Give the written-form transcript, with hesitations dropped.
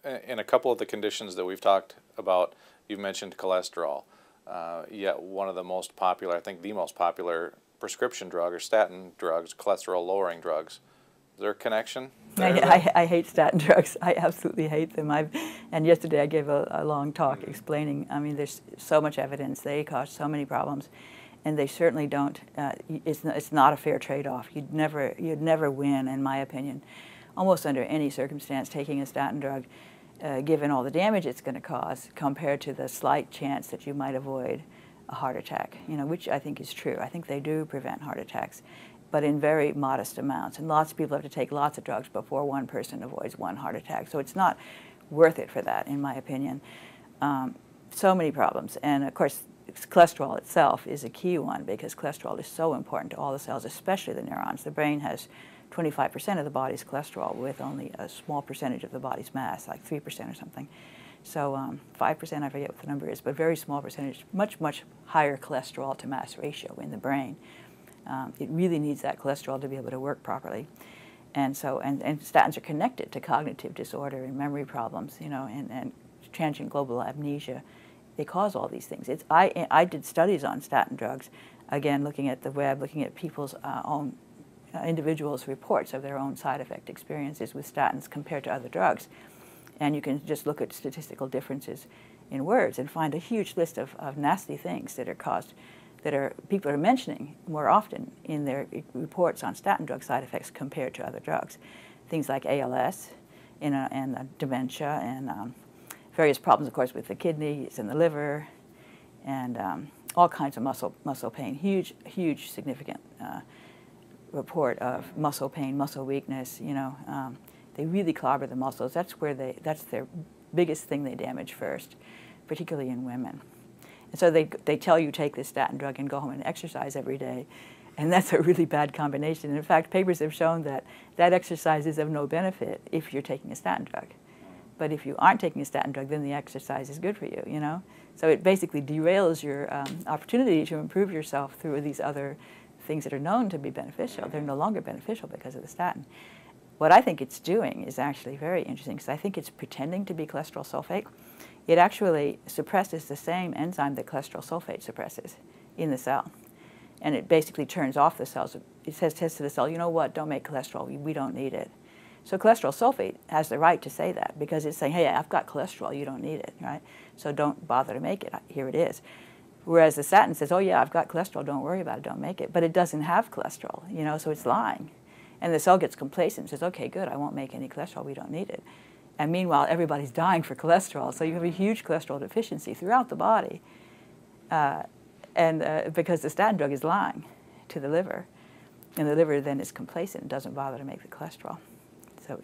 in a couple of the conditions that we've talked about, you've mentioned cholesterol. Yet one of the most popular, I think the most popular prescription drug or statin drugs, cholesterol-lowering drugs. Is there a connection there? I hate statin drugs. I absolutely hate them. And yesterday I gave a long talk explaining, I mean, there's so much evidence. They cause so many problems. And they certainly don't, it's not a fair trade-off. You'd never win, in my opinion, almost under any circumstance, taking a statin drug, given all the damage it's going to cause, compared to the slight chance that you might avoid a heart attack, which I think is true. I think they do prevent heart attacks, but in very modest amounts. And lots of people have to take lots of drugs before one person avoids one heart attack. So it's not worth it for that, in my opinion. So many problems. And of course, cholesterol itself is a key one, because cholesterol is so important to all the cells, especially the neurons. The brain has 25% of the body's cholesterol, with only a small percentage of the body's mass, like 3% or something. So 5%, I forget what the number is, but very small percentage, much, much higher cholesterol to mass ratio in the brain. It really needs that cholesterol to be able to work properly. And so, and statins are connected to cognitive disorder and memory problems, and transient global amnesia. They cause all these things. I did studies on statin drugs, again, looking at the web, looking at people's own individuals' reports of their own side effect experiences with statins compared to other drugs. And you can just look at statistical differences in words and find a huge list of nasty things that are caused, people are mentioning more often in their reports on statin drug side effects compared to other drugs. Things like ALS and dementia and various problems, of course, with the kidneys and the liver, and all kinds of muscle pain. Huge, significant report of muscle pain, muscle weakness. They really clobber the muscles. That's their biggest thing they damage first, particularly in women. And so they tell you take this statin drug and go home and exercise every day, and that's a really bad combination. And in fact, papers have shown that exercise is of no benefit if you're taking a statin drug. But if you aren't taking a statin drug, then the exercise is good for you, So it basically derails your opportunity to improve yourself through these other things that are known to be beneficial. They're no longer beneficial because of the statin. What I think it's doing is actually very interesting, because I think it's pretending to be cholesterol sulfate. It actually suppresses the same enzyme that cholesterol sulfate suppresses in the cell. And it basically turns off the cells. It says to the cell, you know what, don't make cholesterol, we don't need it. So cholesterol sulfate has the right to say that, because it's saying, hey, I've got cholesterol, you don't need it, right? So don't bother to make it, here it is. Whereas the statin says, oh yeah, I've got cholesterol, don't worry about it, don't make it. But it doesn't have cholesterol, so it's lying. And the cell gets complacent and says, okay, good, I won't make any cholesterol, we don't need it. And meanwhile, everybody's dying for cholesterol, so you have a huge cholesterol deficiency throughout the body, because the statin drug is lying to the liver, and the liver then is complacent and doesn't bother to make the cholesterol. So